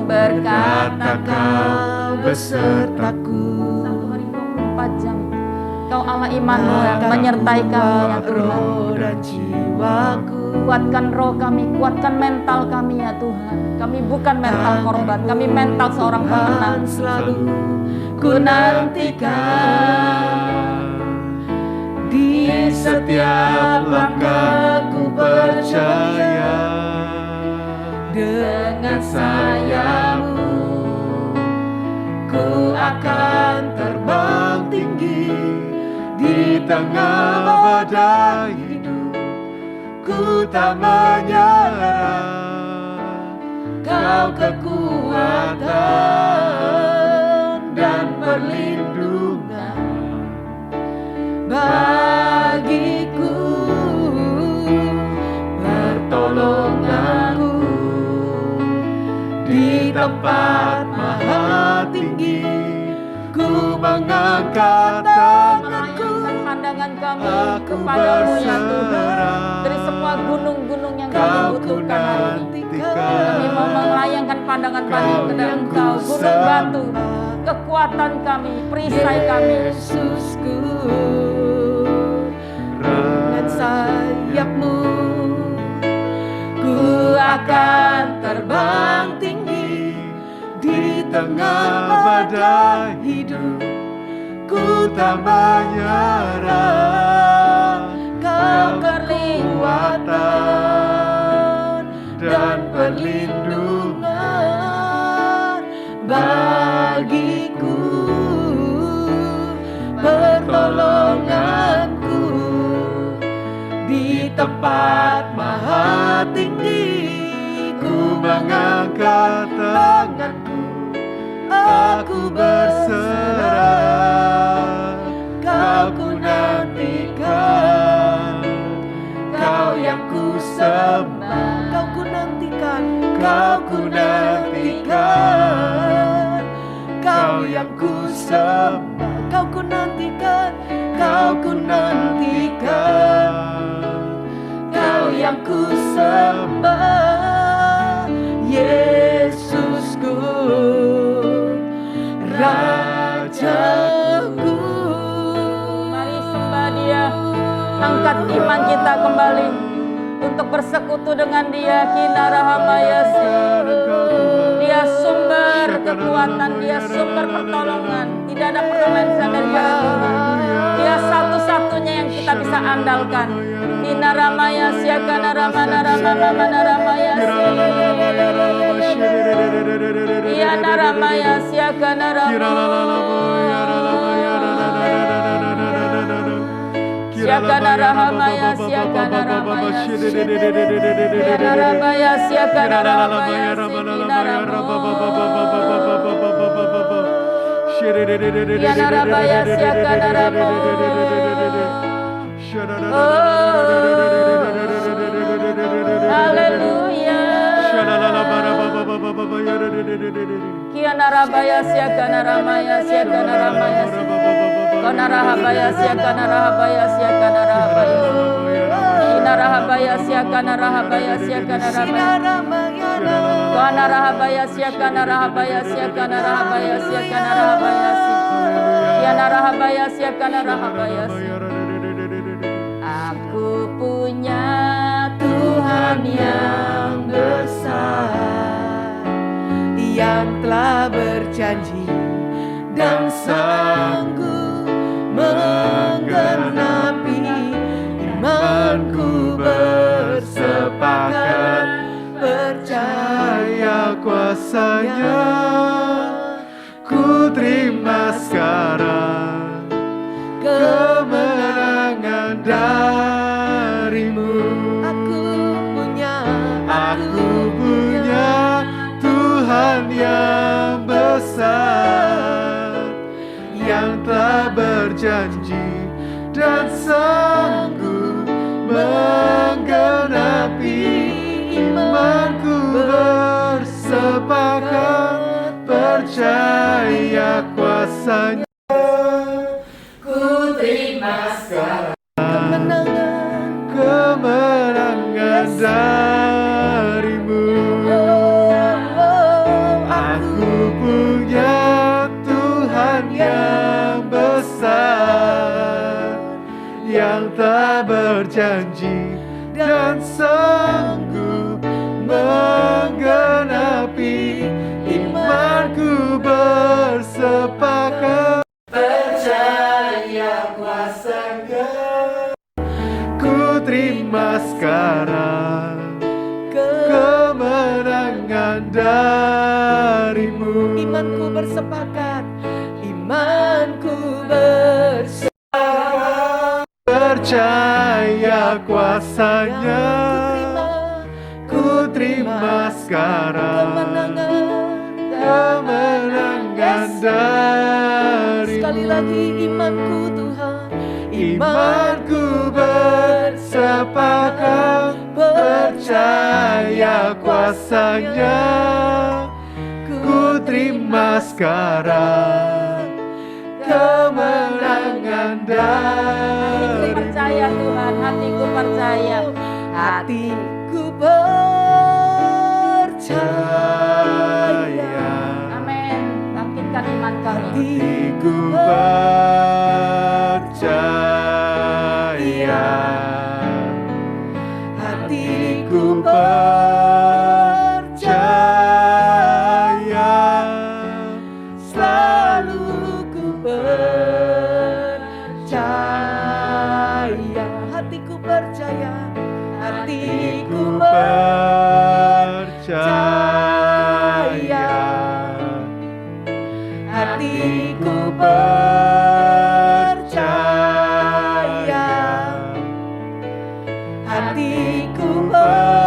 berkata Kau besertaku. 1 hari 24 jam Kau Allah Immanuel yang menyertai kami ya Tuhan. Roh dan jiwaku, Kuatkan roh kami, kuatkan mental kami ya Tuhan. Kami bukan mental korban, kami mental seorang pemenang. selalu ku nantikan. Di setiap langkahku percaya, dengan sayap-Mu ku akan terbang tinggi. Di tengah badai hidup ku tak menyerah. Kau kekuatan dan perlindungan bagiku, pertolonganku di tempat maha tinggi. Ku mengangkat tanganku, melayangkan pandangan kami aku kepadamu ya Tuhan. berserah. Dari semua gunung-gunung yang kami Kau butuhkan hari ini, kunantikan. kami mau melayangkan pandangan kami Kau kepada yang Engkau, ku gunung batu, sembah. kekuatan kami, perisai kami. Yesusku, dengan sayapmu ku akan terbang tinggi di tengah badai hidup. Ku tak menyerah, Kau kekuatan dan perlindungan bagiku, pertolonganku di tempat maha tinggi. Ku mengangkat tanganku, aku berserah. Kau ku nantikan, Kau yang ku sembah. Kau ku nantikan, Kau ku nantikan, Kau yang ku sembah. Kau ku nantikan, Kau ku nantikan, Kau yang ku sembah. Yesusku, Rajaku. Mari sembah Dia, angkat iman kita kembali untuk bersekutu dengan Dia. Kinarahamayasi, Dia sumber kekuatan, Dia sumber pertolongan. Tidak ada pertolongan daripada Tuhan. Dia satu-satunya yang kita bisa andalkan. Kinaramayasi, akanaramanaramayasi. Iya naramayasi, akanaramayasi. Haleluya. Kianarabayasi, akanaramayasi, akanaramayasi. Konarahabayasi, akanarahabayasi, akanarahabayasi. Inarahabayasi, akanarahabayasi, akanarahabayasi. Konarahabayasi, akanarahabayasi, akanarahabayasi, akanarahabayasi. Kianarahabayasi, akanarahabayasi. Aku punya Tuhan yang besar, yang telah berjanji dan sanggup menggenapi. Imanku bersepakat percaya kuasanya, ku terima sekarang kemenangan darimu. Aku punya Tuhan yang besar, yang telah berjanji dan sanggup menggenapi. Imanku bersepakat percaya kuasanya. Ku terima sekarang kemenangan darimu. Aku punya Tuhan yang besar, yang tak berjanji dan sanggup menggenapi. Imanku bersepakat percaya kuasanya. Ku terima sekarang kemenangan darimu. Imanku bersepakat, imanku bersepakat percaya kuasanya. Ku terima sekarang kemenangan darimu. Sekali lagi imanku Tuhan, Imanku bersepakat percaya kuasanya. Ku terima sekarang kemenangan Hatiku dari percaya Tuhan, hatiku percaya. Hatiku percaya. Amin. Bangkitkan iman kami. Hatiku percaya, Hatiku percaya, selalu ku percaya. Hatiku percaya. Hatiku percaya, Hatiku percaya. Hatiku percaya.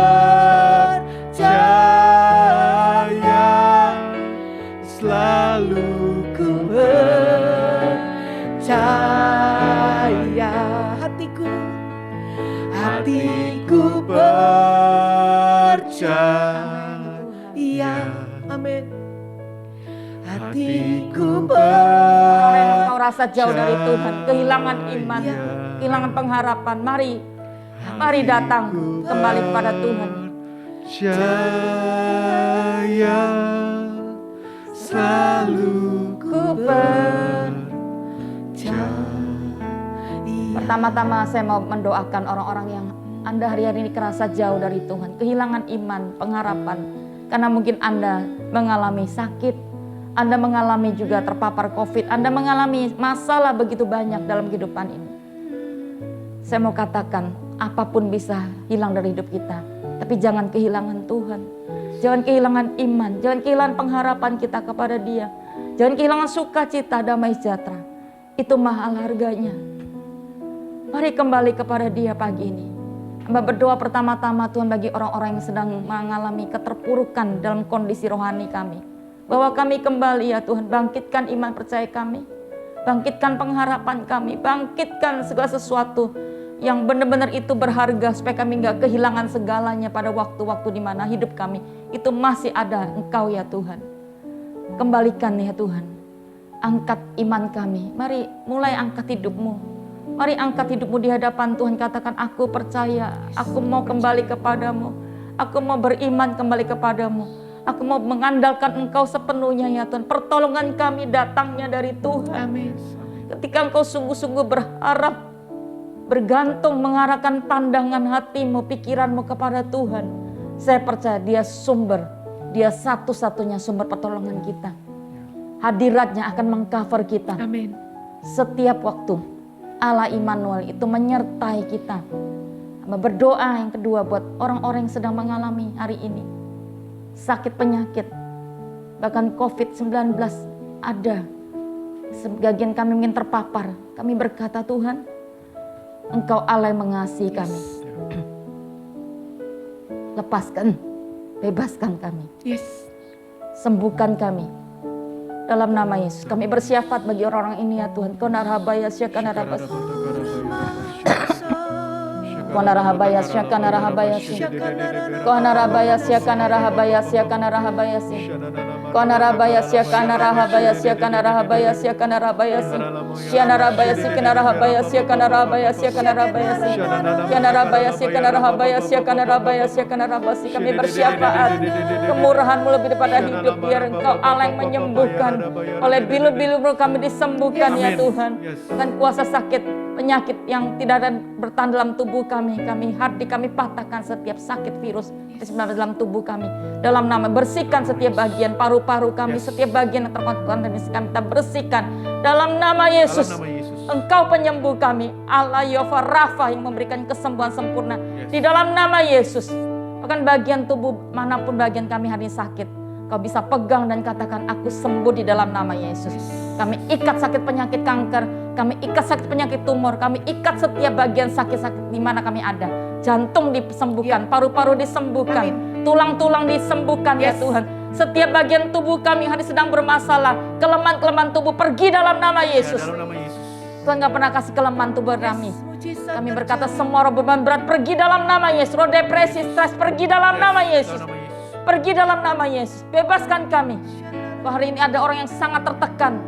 selalu Ku percaya. Hatiku percaya. Amin. Hatiku Orang yang engkau rasa jauh dari Tuhan, kehilangan iman, kehilangan pengharapan. Mari datang kembali kepada Tuhan. percaya, selalu ku percaya. Pertama-tama saya mau mendoakan orang-orang yang Anda hari-hari ini kerasa jauh dari Tuhan, kehilangan iman, pengharapan. Karena mungkin Anda mengalami sakit, Anda mengalami juga terpapar COVID, Anda mengalami masalah begitu banyak dalam kehidupan ini. Saya mau katakan, apapun bisa hilang dari hidup kita, tapi jangan kehilangan Tuhan. Jangan kehilangan iman, jangan kehilangan pengharapan kita kepada Dia. Jangan kehilangan sukacita, damai sejahtera. Itu mahal harganya. Mari kembali kepada Dia pagi ini. Hamba berdoa pertama-tama Tuhan bagi orang-orang yang sedang mengalami keterpurukan dalam kondisi rohani kami. Bahwa kami kembali ya Tuhan, bangkitkan iman percaya kami. Bangkitkan pengharapan kami, bangkitkan segala sesuatu yang benar-benar itu berharga supaya kami gak kehilangan segalanya pada waktu-waktu di mana hidup kami itu masih ada Engkau ya Tuhan. Kembalikan ya Tuhan, angkat iman kami, mari mulai angkat hidupmu. Mari angkat hidupmu di hadapan Tuhan, katakan aku percaya, aku mau kembali kepadamu, aku mau beriman kembali kepadamu, aku mau mengandalkan Engkau sepenuhnya ya Tuhan. Pertolongan kami datangnya dari Tuhan. Amin. Ketika Engkau sungguh-sungguh berharap, bergantung, mengarahkan pandangan hatimu, pikiranmu kepada Tuhan, saya percaya Dia sumber, Dia satu-satunya sumber pertolongan kita. Hadiratnya akan mengcover kita. Amin. Setiap waktu Allah Immanuel itu menyertai kita. Berdoa yang kedua buat orang-orang yang sedang mengalami hari ini sakit penyakit, bahkan COVID-19 ada. Sebagian kami mungkin terpapar. Kami berkata, Tuhan, Engkau Allah yang mengasihi kami. Lepaskan, bebaskan kami. Yes. Sembuhkan kami. Dalam nama Yesus, kami bersyafaat bagi orang-orang ini ya Tuhan. Konarhabaya syakanarabas. Konarhabaya syakanarabaya sya. Konarhabaya syakanarabaya syakanarabaya sya. Konarhabaya syakanarabaya syakanarabaya syakanarabaya sya. Syanarabaya syakanarabaya syakanarabaya syakanarabaya sya. Syanarabaya syakanarabaya syakanarabaya syakanarabaya sya. Kami bersyafaat kemurahan-Mu lebih daripada hidup, biar Engkau Allah yang menyembuhkan. Oleh bilu-bilu-Mu kami disembuhkan ya Tuhan. Dengan kuasa sakit penyakit yang tidak ada bertahan dalam tubuh kami patahkan setiap sakit virus dalam tubuh kami. Dalam nama, bersihkan setiap bagian paru-paru kami, setiap bagian yang terkontaminasi kami kita bersihkan. Dalam nama Yesus, Engkau penyembuh kami, Allah Yehova Rafa yang memberikan kesembuhan sempurna. Di dalam nama Yesus, bahkan bagian tubuh manapun bagian kami hari ini sakit, Kau bisa pegang dan katakan, aku sembuh di dalam nama Yesus. Kami ikat sakit penyakit kanker, kami ikat sakit penyakit tumor, kami ikat setiap bagian sakit-sakit di mana kami ada. Jantung disembuhkan, paru-paru disembuhkan, tulang-tulang disembuhkan ya Tuhan. Setiap bagian tubuh kami hari sedang bermasalah, kelemahan-kelemahan tubuh pergi dalam nama Yesus. Tuhan gak pernah kasih kelemahan tubuh kami. Kami berkata semua roh beban berat pergi dalam nama Yesus. Roh depresi, stres pergi dalam nama Yesus. Pergi dalam nama Yesus. Bebaskan kami. Bahwa hari ini ada orang yang sangat tertekan.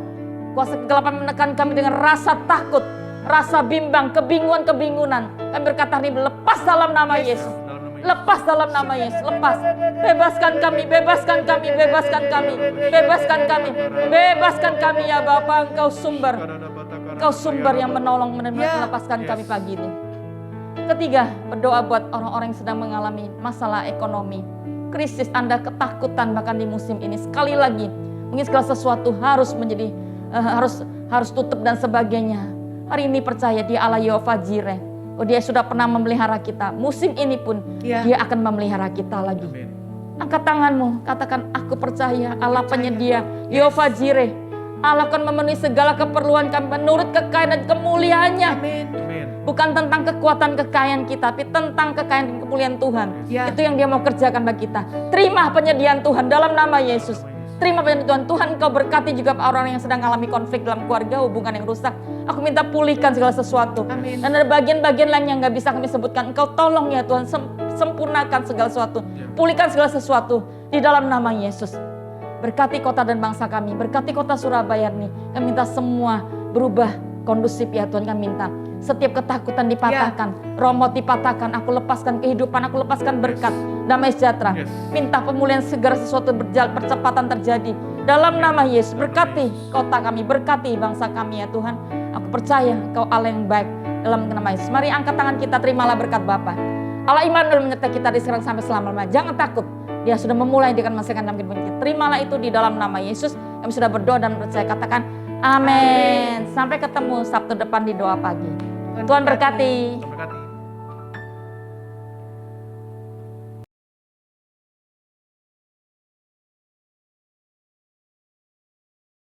Kuasa kegelapan menekan kami dengan rasa takut, rasa bimbang, kebingungan. Kami berkata ini lepas dalam nama Yesus. Lepas dalam nama Yesus, lepas. Bebaskan kami, bebaskan kami, bebaskan kami, bebaskan kami, bebaskan kami ya Bapa, Engkau sumber. Engkau sumber yang menolong, melepaskan kami pagi ini. Ketiga, berdoa buat orang-orang yang sedang mengalami masalah ekonomi, krisis, Anda ketakutan bahkan di musim ini. Sekali lagi, mungkin segala sesuatu harus menjadi harus tutup dan sebagainya. Hari ini percaya Dia Allah Yehova Jireh. Oh, Dia sudah pernah memelihara kita. Musim ini pun Dia akan memelihara kita lagi. Angkat tanganmu, katakan aku percaya Allah penyedia, Yehova Jireh. Allah akan memenuhi segala keperluan kami menurut kekayaan dan kemuliaannya. Bukan tentang kekuatan kekayaan kita, tapi tentang kekayaan dan kemuliaan Tuhan. Itu yang Dia mau kerjakan bagi kita. Terima penyediaan Tuhan dalam nama Yesus. Terima penyediaan Tuhan. Engkau berkati juga orang yang sedang mengalami konflik dalam keluarga, hubungan yang rusak. Aku minta pulihkan segala sesuatu. Amin. Dan ada bagian-bagian lain yang gak bisa kami sebutkan. Engkau tolong ya Tuhan, sempurnakan segala sesuatu. Pulihkan segala sesuatu di dalam nama Yesus. Berkati kota dan bangsa kami. Berkati kota Surabaya ini. Kami minta semua berubah kondusif ya Tuhan. Kami minta setiap ketakutan dipatahkan, romot dipatahkan, aku lepaskan kehidupan, aku lepaskan berkat, damai sejahtera. Minta pemulihan segera sesuatu percepatan terjadi. Dalam nama Yesus, berkati kota kami, berkati bangsa kami ya Tuhan. Aku percaya Engkau Allah yang baik dalam nama Yesus. Mari angkat tangan kita, terimalah berkat Bapa. Allah Immanuel menyertai kita dari sekarang sampai selama-lamanya. Jangan takut, Dia sudah memulai, Dia akan menyelesaikan dalam kehidupan kita. Terimalah itu di dalam nama Yesus. Kami sudah berdoa dan percaya, katakan amin. Sampai ketemu Sabtu depan di doa pagi. Tuhan berkati.